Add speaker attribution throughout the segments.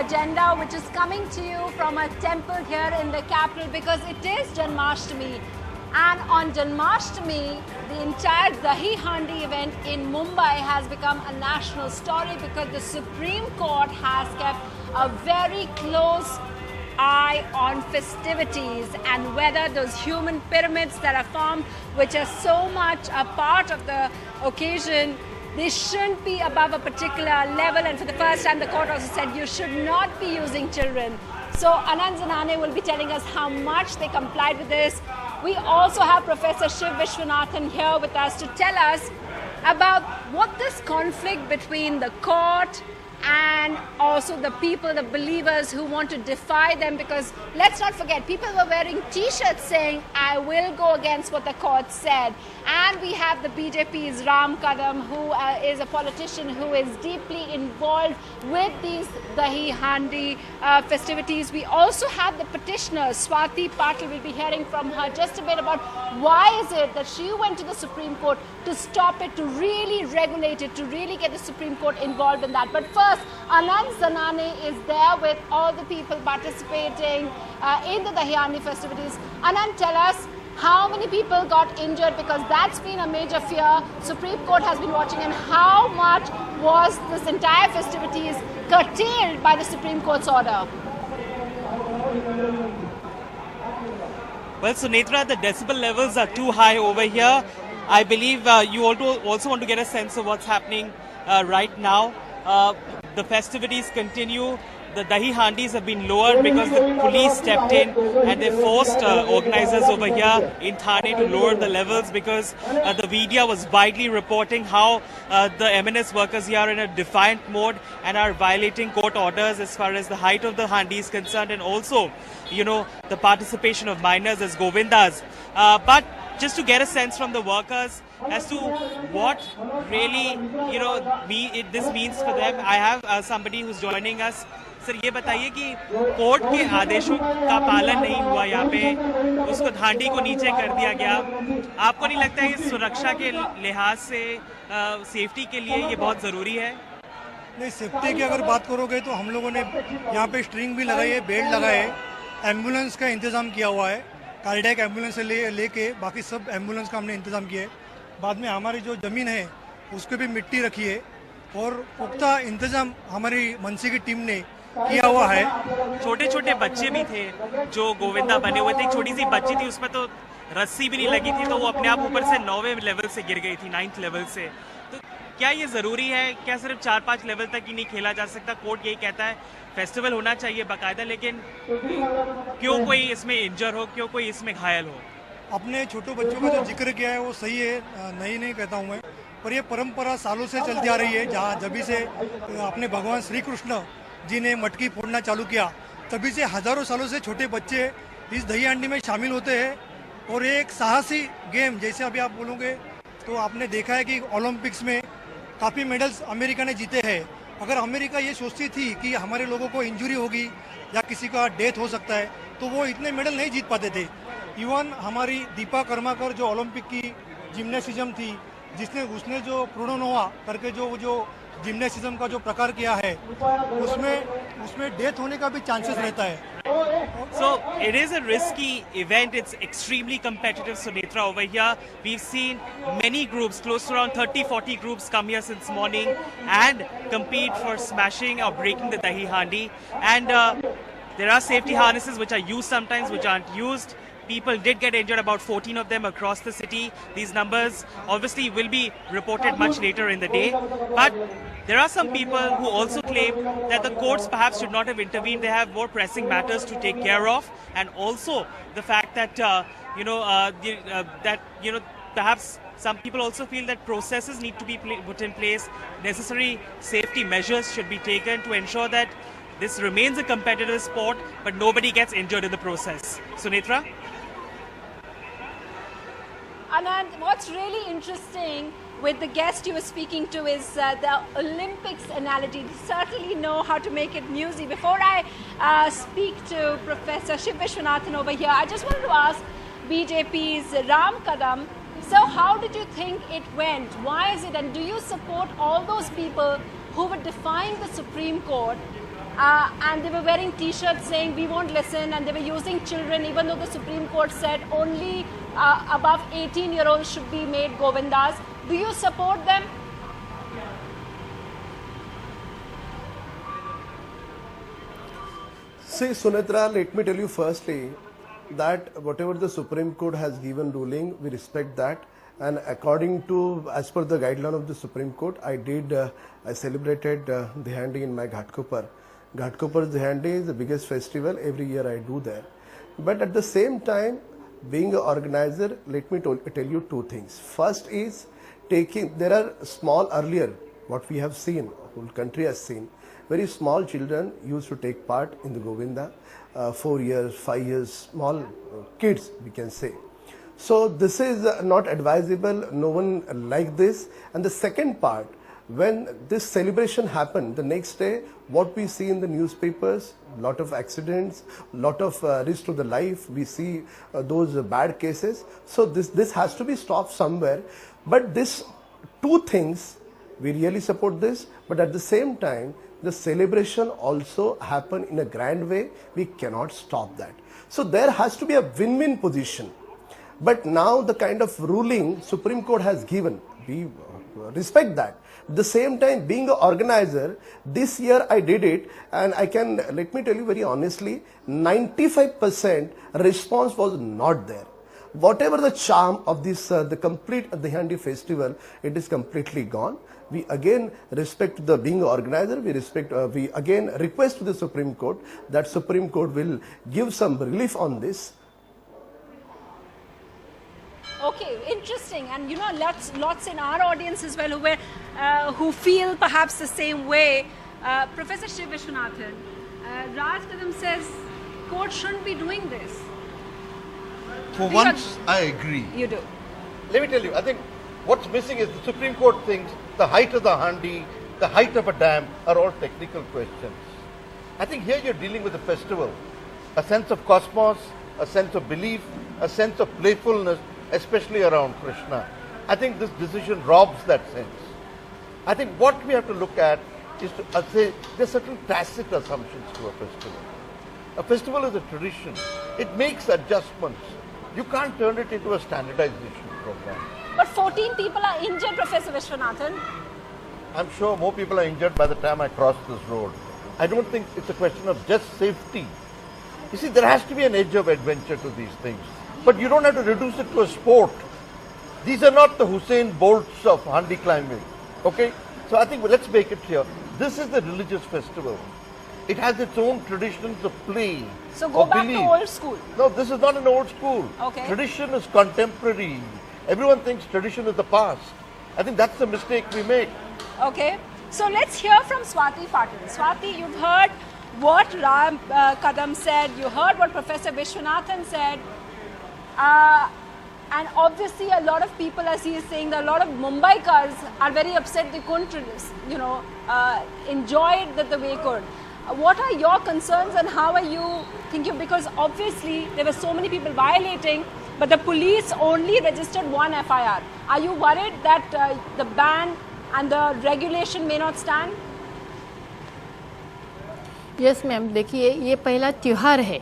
Speaker 1: agenda, which is coming to you from a temple here in the capital, because it is Janmashtami. And on Janmashtami, the entire Dahi Handi event in Mumbai has become a national story, because the Supreme Court has kept a very close eye on festivities and whether those human pyramids that are formed, which are so much a part of the occasion, they shouldn't be above a particular level. And for the first time, the court also said you should not be using children. So Anand Zanane will be telling us how much they complied with this. We also have Professor Shiv Vishwanathan here with us to tell us about what this conflict between the court and also the people, the believers who want to defy them, because let's not forget, people were wearing t-shirts saying, I will go against what the court said. And we have the BJP's Ram Kadam, who is a politician who is deeply involved with these Dahi Handi festivities. We also have the petitioner, Swati Patil. We'll be hearing from her just a bit about why is it that she went to the Supreme Court to stop it, to really regulate it, to really get the Supreme Court involved in that. But first, Anand Zanane is there with all the people participating in the Dahi Handi festivities. Anand, tell us how many people got injured, because that's been a major fear. Supreme Court has been watching, and how much was this entire festivities curtailed by the Supreme Court's order?
Speaker 2: Well, Sunetra, the decibel levels are too high over here. I believe you also want to get a sense of what's happening right now. The festivities continue. The Dahi Handis have been lowered because the police stepped in and they forced organizers over here in Thane to lower the levels, because the media was widely reporting how the MNS workers here are in a defiant mode and are violating court orders as far as the height of the Handi is concerned, and also, the participation of minors as Govindas. But just to get a sense from the workers as to what really, this means for them, I have somebody who's joining us. Sir ये बताइए कि court के आदेशों का पालन नहीं हुआ यहाँ पे, उसको हांडी को नीचे कर दिया गया. आपको नहीं लगता है सुरक्षा के लिहाज से, सेफ्टी के लिए ये बहुत ज़रूरी है?
Speaker 3: नहीं, सेफ्टी की अगर बात करोगे तो हम लोगों ने यहाँ पे स्ट्रिंग भी लगाई है, बेल्ट लगाए है, एम्बुलेंस का इंतज़ाम किया हुआ है, कार्डियक एम्बुलेंस से लेके बाकी सब एम्बुलेंस का हमने इंतज़ाम किया है. बाद में हमारी जो ज़मीन है उसको भी मिट्टी रखी है और पुख्ता इंतज़ाम हमारी मनसी की टीम ने किया हुआ है.
Speaker 2: छोटे छोटे बच्चे भी थे जो गोविंदा बने हुए थे. एक छोटी सी बच्ची थी, उसमें तो रस्सी भी नहीं लगी थी, तो वो अपने आप ऊपर से 9वें लेवल से गिर गई थी, 9th लेवल से. तो क्या ये ज़रूरी है? क्या सिर्फ 4-5 लेवल तक ही नहीं खेला जा सकता? कोर्ट यही कहता है फेस्टिवल होना चाहिए बाकायदा, लेकिन क्यों कोई इसमें इंजर हो, क्यों कोई इसमें घायल हो?
Speaker 3: अपने छोटे बच्चों का जो जिक्र किया है वो सही है, नहीं कहता हूँ मैं, पर ये परंपरा सालों से चलती आ रही है. जहाँ जब से अपने भगवान श्री कृष्ण जी ने मटकी फोड़ना चालू किया, तभी से हजारों सालों से छोटे बच्चे इस दही हांडी में शामिल होते हैं. और एक साहसी गेम, जैसे अभी आप बोलोगे तो आपने देखा है कि ओलंपिक्स में काफ़ी मेडल्स अमेरिका ने जीते हैं. अगर अमेरिका ये सोचती थी कि हमारे लोगों को इंजरी होगी या किसी का डेथ हो सकता है, तो वो इतने मेडल नहीं जीत पाते थे. इवन हमारी दीपा कर्माकर जो ओलंपिक की जिम्नास्टिज्म थी, उसने जो प्रोनोनोवा करके जो जिम्नास्टिज्म का जो प्रकार किया है, उसमें डेथ होने का भी चांसेस रहता है.
Speaker 2: So it is a risky event. It's extremely competitive, Sunetra. Over here, we've seen many groups, close to around 30-40 groups come here since morning and compete for smashing or breaking the Dahi Handi. And there are safety harnesses which are used sometimes, which aren't used. People did get injured, about 14 of them across the city. These numbers obviously will be reported much later in the day. But there are some people who also claim that the courts perhaps should not have intervened. They have more pressing matters to take care of. And also the fact that, perhaps some people also feel that processes need to be put in place. Necessary safety measures should be taken to ensure that this remains a competitive sport, but nobody gets injured in the process. Sunetra?
Speaker 1: Anand, what's really interesting with the guest you were speaking to is the Olympics analogy. They certainly know how to make it newsy. Before I speak to Professor Shiv Vishwanathan over here, I just wanted to ask BJP's Ram Kadam, so how did you think it went? Why is it? And do you support all those people who were defying the Supreme Court and they were wearing t-shirts saying we won't listen, and they were using children even though the Supreme Court said only above 18-year-olds should be made Govindas. Do you support them?
Speaker 4: See, Sunitra, let me tell you firstly that whatever the Supreme Court has given ruling, we respect that. And according to, as per the guideline of the Supreme Court, I celebrated Dihandi in my Ghatkopar. Ghatkopar Dihandi is the biggest festival. Every year I do there. But at the same time, being an organizer, let me tell you two things. First is there are small earlier, what we have seen, whole country has seen, very small children used to take part in the Govinda, 4 years, 5 years, small kids we can say. So this is not advisable, no one like this. And the second part, when this celebration happened, the next day, what we see in the newspapers, lot of accidents, lot of risk to the life, we see those bad cases. So this has to be stopped somewhere. But this two things, we really support this, but at the same time, the celebration also happen in a grand way, we cannot stop that. So there has to be a win-win position. But now the kind of ruling Supreme Court has given, we respect that. At the same time, being an organizer, this year I did it, and let me tell you very honestly, 95% response was not there. Whatever the charm of this, the complete Dihandi festival, it is completely gone. We again respect the being an organizer, we again request to the Supreme Court that Supreme Court will give some relief on this.
Speaker 1: Okay, interesting. And you know, lots in our audience as well who feel perhaps the same way. Professor Shiv Vishwanathan, Raj Kadam says court shouldn't be doing this.
Speaker 5: For once, I agree.
Speaker 1: You do.
Speaker 5: Let me tell you, I think what's missing is the Supreme Court thinks the height of the handi, the height of a dam are all technical questions. I think here you're dealing with a festival, a sense of cosmos, a sense of belief, a sense of playfulness, especially around Krishna. I think this decision robs that sense. I think what we have to look at is to say there's certain tacit assumptions to a festival. A festival is a tradition. It makes adjustments. You can't turn it into a standardization program.
Speaker 1: But 14 people are injured, Professor Vishwanathan.
Speaker 5: I'm sure more people are injured by the time I cross this road. I don't think it's a question of just safety. You see, there has to be an edge of adventure to these things. But you don't have to reduce it to a sport. These are not the Hussein Bolts of handi climbing. Okay? So I think let's make it clear. This is the religious festival. It has its own traditions of play.
Speaker 1: So go back to old school.
Speaker 5: No, this is not an old school.
Speaker 1: Okay.
Speaker 5: Tradition is contemporary. Everyone thinks tradition is the past. I think that's the mistake we make.
Speaker 1: Okay. So let's hear from Swati Patil. Swati, you've heard what Ram Kadam said. You heard what Professor Vishwanathan said. And obviously a lot of people, as he is saying, that a lot of Mumbaikars are very upset they couldn't, enjoy it the way they could. What are your concerns and how are you thinking? Because obviously there were so many people violating, but the police only registered one FIR. Are you worried that the ban and the regulation may not stand?
Speaker 6: Yes ma'am, देखिए ये पहला त्योहार है,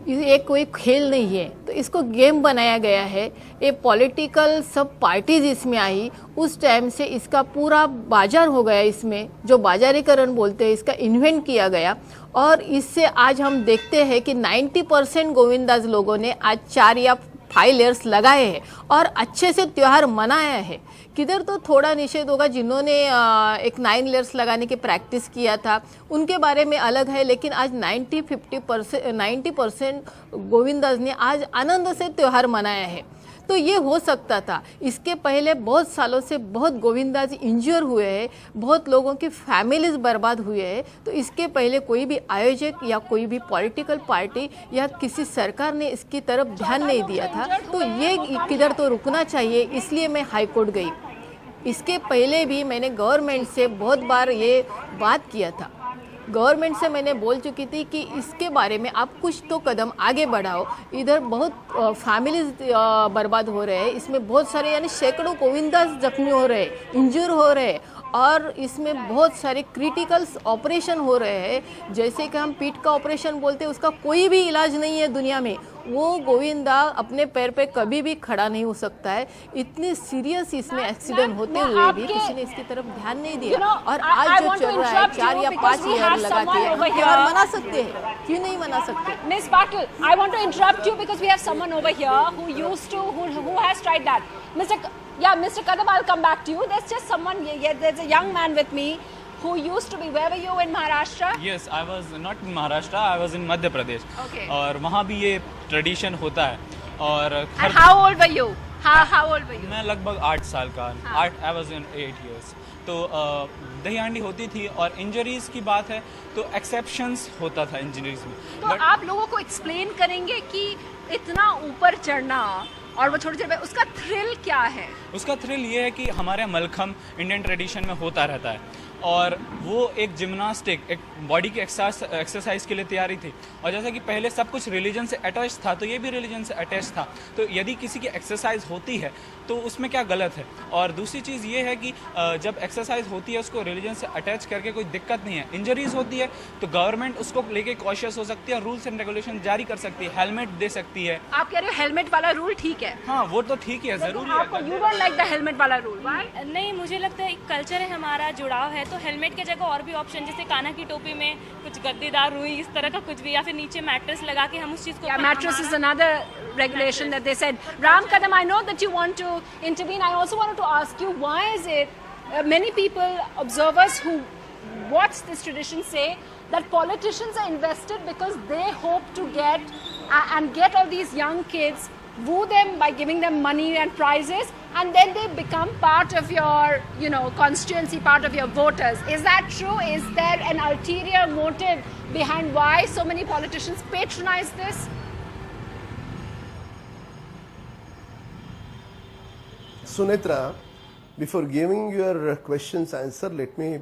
Speaker 6: ये कोई खेल नहीं है, तो इसको गेम बनाया गया है। ये पॉलिटिकल सब पार्टीज इसमें आई, उस टाइम से इसका पूरा बाजार हो गया, इसमें जो बाजारीकरण बोलते हैं इसका इन्वेंट किया गया। और इससे आज हम देखते हैं कि 90% गोविंदास लोगों ने आज 4 या 5 लेयर्स लगाए हैं और अच्छे से त्यौहार मनाया है। किधर तो थोड़ा निषेध होगा, जिन्होंने एक 9 लेयर्स लगाने की प्रैक्टिस किया था उनके बारे में अलग है, लेकिन आज 90% गोविंदास ने आज आनंद से त्यौहार मनाया है। तो ये हो सकता था, इसके पहले बहुत सालों से बहुत गोविंदास इंजर हुए हैं, बहुत लोगों की फैमिलीज बर्बाद हुए हैं। तो इसके पहले कोई भी आयोजक या कोई भी पॉलिटिकल पार्टी या किसी सरकार ने इसकी तरफ ध्यान नहीं दिया था, तो ये किधर तो रुकना चाहिए, इसलिए मैं हाई कोर्ट गई। इसके पहले भी मैंने गवर्नमेंट से बहुत बार ये बात किया था, गवर्नमेंट से मैंने बोल चुकी थी कि इसके बारे में आप कुछ तो कदम आगे बढ़ाओ। इधर बहुत फैमिलीज बर्बाद हो रहे हैं, इसमें बहुत सारे यानी सैकड़ों गोविंदास जख्मी हो रहे हैं, इंजर हो रहे हैं, और इसमें बहुत सारे क्रिटिकल ऑपरेशन हो रहे हैं, जैसे कि हम पीठ का ऑपरेशन बोलते हैं, उसका कोई भी इलाज नहीं है दुनिया में। वो गोविंदा अपने पैर पे कभी भी खड़ा नहीं हो सकता है। इतने सीरियस इसमें एक्सीडेंट होते हुए भी किसी ने इसकी तरफ ध्यान नहीं दिया। और आज जो चल रहा है 4 या 5 ईयर लगा के हम त्योहार मना सकते हैं, क्यों नहीं मना सकते?
Speaker 1: Miss Patil, I want to interrupt you because we have someone over here who has tried that. Mr. Kadam, I'll come back to you. There's just someone, there's a young man with me who used to be, where were you in Maharashtra?
Speaker 7: Yes, I was not in Maharashtra, I was in Madhya Pradesh.
Speaker 1: Okay.
Speaker 7: और वहाँ भी ये tradition होता है। और
Speaker 1: And how old were you? How old were you?
Speaker 7: मैं लगभग 8 साल का, I was in 8 years. तो दही हांडी होती थी। और इंजरीज की बात है तो एक्सेप्शंस होता था इंजरीज में।
Speaker 1: तो आप लोगों को एक्सप्लेन करेंगे कि इतना ऊपर चढ़ना और वो छोटे छोटे, उसका थ्रिल क्या है?
Speaker 7: उसका थ्रिल ये है कि हमारे मलखम इंडियन ट्रेडिशन में होता रहता है, और वो एक जिम्नास्टिक, एक बॉडी की एक्सरसाइज के लिए तैयारी थी। और जैसा कि पहले सब कुछ रिलीजन से अटैच था, तो ये भी रिलीजन से अटैच था। तो यदि किसी की एक्सरसाइज होती है तो उसमें क्या गलत है? और दूसरी चीज़ ये है कि जब एक्सरसाइज होती है उसको रिलीजन से अटैच करके कोई दिक्कत नहीं है। इंजरीज होती है तो गवर्नमेंट उसको लेके कॉशियस हो सकती है और रूल्स एंड रेगुलेशन जारी कर सकती है, हेलमेट दे सकती है।
Speaker 1: आप कह रहे हो हेलमेट वाला रूल ठीक है?
Speaker 7: हाँ, वो तो ठीक है, जरूरी है।
Speaker 1: आपको you don't like the helmet वाला रूल?
Speaker 8: नहीं, मुझे लगता है एक कल्चर है हमारा, जुड़ाव है, तो हेलमेट की जगह और भी ऑप्शन, जैसे काना की टोपी में कुछ गद्देदार रुई, इस तरह का कुछ भी, या फिर नीचे मैट्रेस लगा के हम उस चीज को।
Speaker 1: Yeah, mattress is another regulation that they said. Ram Kadam, I know that you want to intervene. I also wanted to ask you, why is it many people, observers who watch this tradition, say that politicians are invested because they hope to get all these young kids, woo them by giving them money and prizes, and then they become part of your, constituency, part of your voters. Is that true? Is there an ulterior motive behind why so many politicians patronize this?
Speaker 4: Sunetra, before giving your question's answer, let me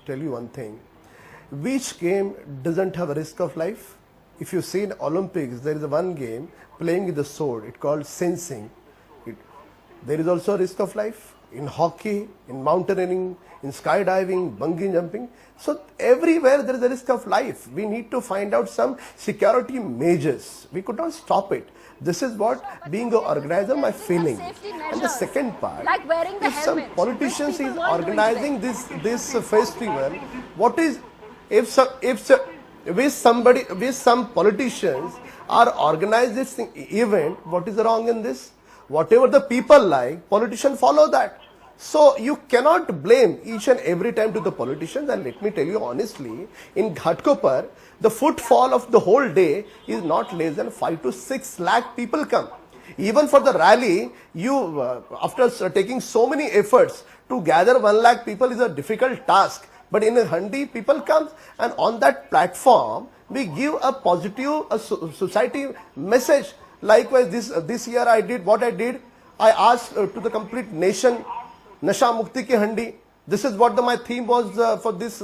Speaker 4: tell you one thing. Which game doesn't have a risk of life? If you see in Olympics, there is one game playing with the sword. It's called fencing. There is also a risk of life in hockey, in mountaineering, in skydiving, bungee jumping. So everywhere there is a risk of life. We need to find out some security measures. We could not stop it. This is what, being an organizer, my feeling. And the second part,
Speaker 1: like wearing the
Speaker 4: if some
Speaker 1: helmet,
Speaker 4: politicians
Speaker 1: which
Speaker 4: is
Speaker 1: people weren't doing
Speaker 4: organizing this festival, what is if some politicians are organize this event, what is wrong in this? Whatever the people like, politicians follow that. So you cannot blame each and every time to the politicians. And let me tell you honestly, in Ghatkopar, the footfall of the whole day is not less than 5 to 6 lakh people come. Even for the rally, after taking so many efforts to gather 1 lakh people is a difficult task. But in a Handi, people come, and on that platform, we give a positive society message. Likewise, this year I did what I did. I asked to the complete nation, Nasha Mukti ki Handi. This is what my theme was for this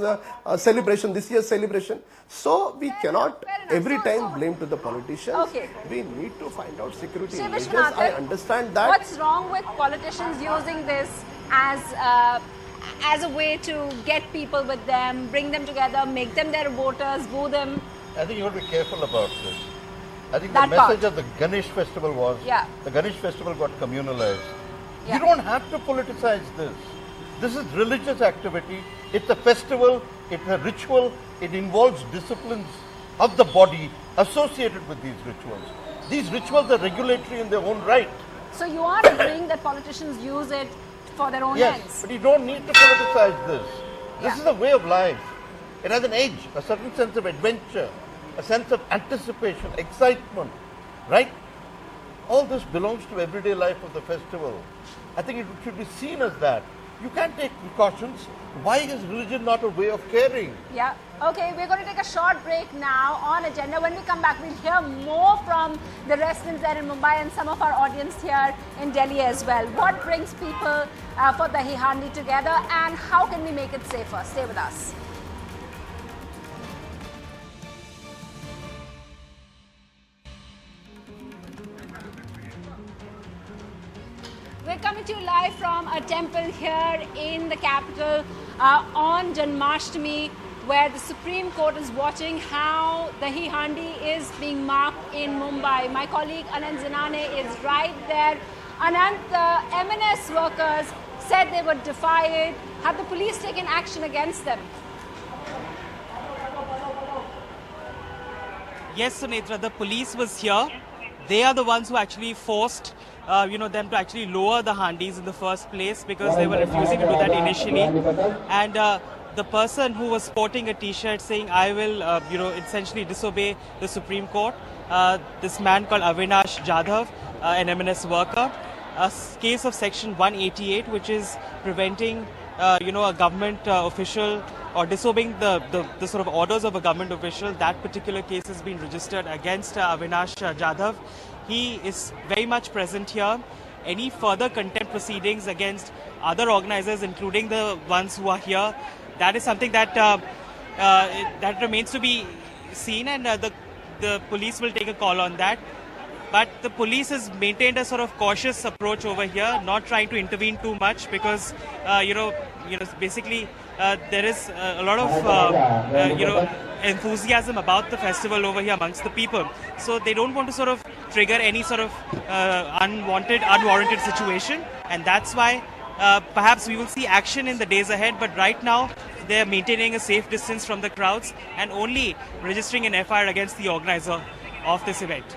Speaker 4: celebration, this year's celebration. So we cannot every time blame to the politicians.
Speaker 1: Okay.
Speaker 4: We need to find out security
Speaker 1: Shri
Speaker 4: measures.
Speaker 1: Vishwanathan,
Speaker 4: I understand that.
Speaker 1: what's wrong with politicians using this as a way to get people with them, bring them together, make them their voters, woo them?
Speaker 5: I think you have to be careful about this. I think
Speaker 1: That
Speaker 5: the message
Speaker 1: part.
Speaker 5: of the Ganesh festival was, the Ganesh festival got communalized.
Speaker 1: Yeah.
Speaker 5: You don't have to politicize this. This is religious activity. It's a festival, it's a ritual, it involves disciplines of the body associated with these rituals. These rituals are regulatory in their own right.
Speaker 1: So you are agreeing that politicians use it for their own
Speaker 5: Yes,
Speaker 1: ends?
Speaker 5: but you don't need to politicize this. This
Speaker 1: Yeah.
Speaker 5: is a way of life. It has an age, a certain sense of adventure, a sense of anticipation, excitement, right? All this belongs to everyday life of the festival. I think it should be seen as that. You can't take precautions. Why is religion not a way of caring?
Speaker 1: Yeah. Okay, we're going to take a short break now on agenda. When we come back, we'll hear more from the residents there in Mumbai and some of our audience here in Delhi as well. What brings people for Dahi Handi together and how can we make it safer? Stay with us. We're coming to you live live from a temple here in the capital on Janmashtami, where the Supreme Court is watching how Dahi Handi is being marked in Mumbai. My colleague Anand Zinane is right there. Anand, the M&S workers said they would defy it. Have the police taken action against them?
Speaker 2: Yes, Sunetra, the police was here. They are the ones who actually forced them to actually lower the handis in the first place, because they were refusing to do that initially. And the person who was sporting a t-shirt saying, I will, essentially disobey the Supreme Court, this man called Avinash Jadhav, an M&S worker, a case of section 188, which is preventing, a government official or disobeying the sort of orders of a government official. That particular case has been registered against Avinash Jadhav. He is very much present here. Any further contempt proceedings against other organizers, including the ones who are here, that is something that that remains to be seen, and the police will take a call on that. But the police has maintained a sort of cautious approach over here, not trying to intervene too much, because basically there is a lot of enthusiasm about the festival over here amongst the people. So they don't want to sort of trigger any sort of unwarranted situation, and that's why perhaps we will see action in the days ahead. But right now they are maintaining a safe distance from the crowds and only registering an FIR against the organizer of this event.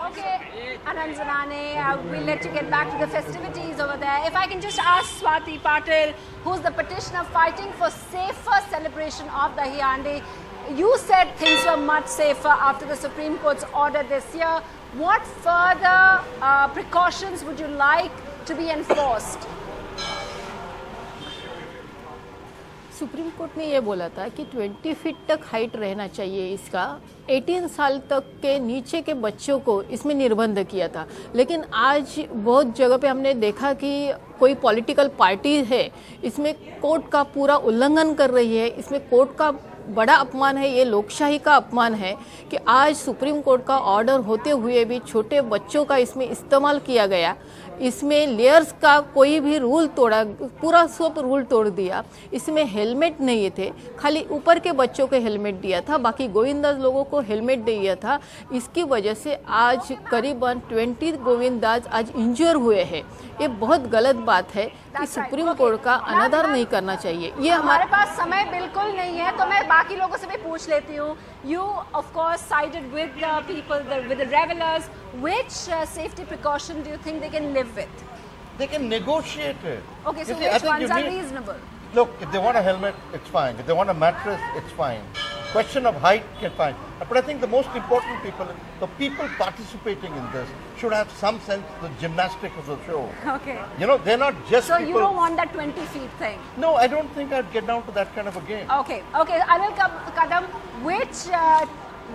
Speaker 1: Okay, Anand Zinane, we'll let you get back to the festivities over there. If I can just ask Swati Patil, who's the petitioner fighting for safer celebration of Dahi Handi. You said things were much safer after the Supreme Court's order this year. What further precautions would you like to be enforced?
Speaker 6: Supreme court ने ये बोला था कि 20 feet तक height रहना चाहिए इसका, 18 साल तक के नीचे के बच्चों को इसमें निर्बंध किया था। लेकिन आज बहुत जगह पे हमने देखा कि कोई पॉलिटिकल पार्टी है इसमें कोर्ट का पूरा उल्लंघन कर रही है। इसमें कोर्ट का बड़ा अपमान है, ये लोकशाही का अपमान है कि आज सुप्रीम कोर्ट का ऑर्डर होते हुए भी छोटे बच्चों का इसमें इस्तेमाल किया गया। इसमें लेयर्स का कोई भी रूल तोड़ा, पूरा सब रूल तोड़ दिया। इसमें हेलमेट नहीं थे, खाली ऊपर के बच्चों को हेलमेट दिया था, बाकी गोविंदास लोगों को हेलमेट दिया था। इसकी वजह से आज करीबन 20 गोविंदास आज इंजर हुए हैं। ये बहुत गलत बात है कि सुप्रीम कोर्ट का अनादर नहीं करना चाहिए। ये
Speaker 1: हमारे पास समय बिल्कुल नहीं है, तो मैं बाकी लोगों से भी पूछ लेती हूँ। You of course sided with the people, with the revelers. Which safety precaution do you think they can live with?
Speaker 5: They can negotiate it.
Speaker 1: Okay, so
Speaker 5: You see, I
Speaker 1: which
Speaker 5: think
Speaker 1: ones
Speaker 5: you
Speaker 1: are
Speaker 5: need-
Speaker 1: reasonable?
Speaker 5: Look, if they want a helmet, it's fine. If they want a mattress, it's fine. Question of height, can fine. But I think the most important people, the people participating in this, should have some sense of the gymnastics of the show.
Speaker 1: Okay.
Speaker 5: You know, they're not just
Speaker 1: So
Speaker 5: people.
Speaker 1: you don't want that 20 feet thing?
Speaker 5: No, I don't think I'd get down to that kind of a game.
Speaker 1: Okay. Anil Kadam,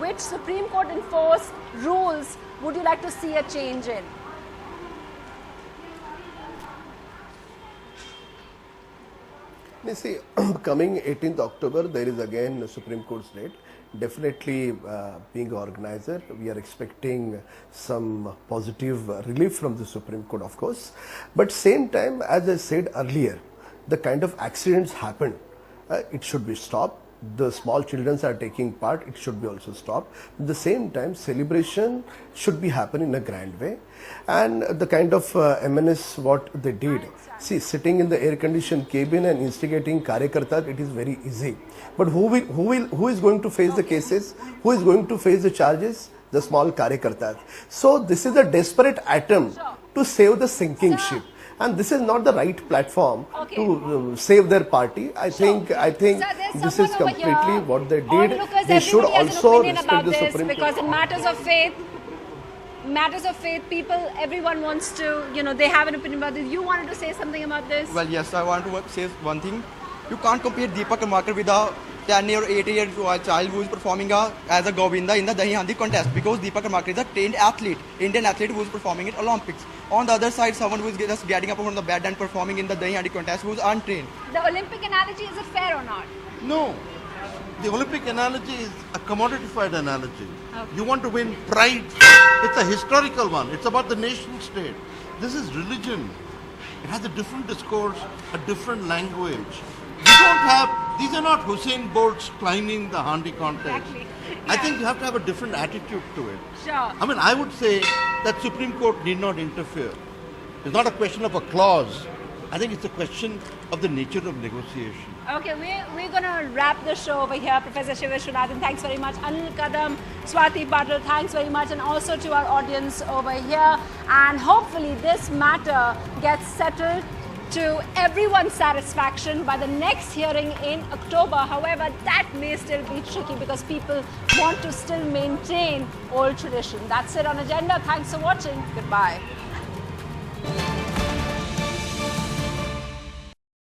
Speaker 1: which Supreme Court enforced rules would you like to see a change in?
Speaker 4: You see, coming 18th October, there is again a Supreme Court's date. Definitely, being an organizer, we are expecting some positive relief from the Supreme Court, of course. But same time, as I said earlier, the kind of accidents happen, it should be stopped. The small children are taking part, it should be also stopped. At the same time, celebration should be happening in a grand way. And the kind of M&S what they did, see, sitting in the air-conditioned cabin and instigating Karyakartas, it is very easy. But who is going to face the cases? Who is going to face the charges? The small Karyakartas. So this is a desperate attempt to save the sinking ship. And this is not the right platform to save their party. I think
Speaker 1: Sir,
Speaker 4: this
Speaker 1: there's
Speaker 4: is
Speaker 1: someone over
Speaker 4: completely
Speaker 1: here.
Speaker 4: what they
Speaker 1: Onlookers,
Speaker 4: did. They should
Speaker 1: everybody has an
Speaker 4: also
Speaker 1: opinion
Speaker 4: respect
Speaker 1: about
Speaker 4: the
Speaker 1: this,
Speaker 4: Supreme
Speaker 1: because
Speaker 4: Court.
Speaker 1: in matters of faith, people, everyone wants to, they have an opinion about this. You wanted to say something about this?
Speaker 9: Well, yes, I want to say one thing. You can't compare Deepak Karmakar with a 10-year or 8-year child who is performing as a Govinda in the Dahi Handi contest, because Deepak Karmakar is a trained athlete, Indian athlete who is performing in Olympics. On the other side, someone who is just getting up from the bed and performing in the Dahi Handi contest who is untrained.
Speaker 1: The Olympic analogy, is it fair or not?
Speaker 5: No. The Olympic analogy is a commodified analogy. You want to win pride. It's a historical one. It's about the nation state. This is religion. It has a different discourse, a different language. You don't have, these are not Hussein Bolts climbing the Handi contest.
Speaker 1: Exactly.
Speaker 5: I think you have to have a different attitude to it.
Speaker 1: Sure.
Speaker 5: I mean, I would say that Supreme Court need not interfere. It's not a question of a clause. I think it's a question of the nature of negotiation.
Speaker 1: Okay, we're going to wrap the show over here. Professor Shiv Vishwanathan, thanks very much. Anil Kadam, Swati Patil, thanks very much. And also to our audience over here. And hopefully this matter gets settled to everyone's satisfaction by the next hearing in October. However, that may still be tricky because people want to still maintain old tradition. That's it on Agenda. Thanks for watching. Goodbye.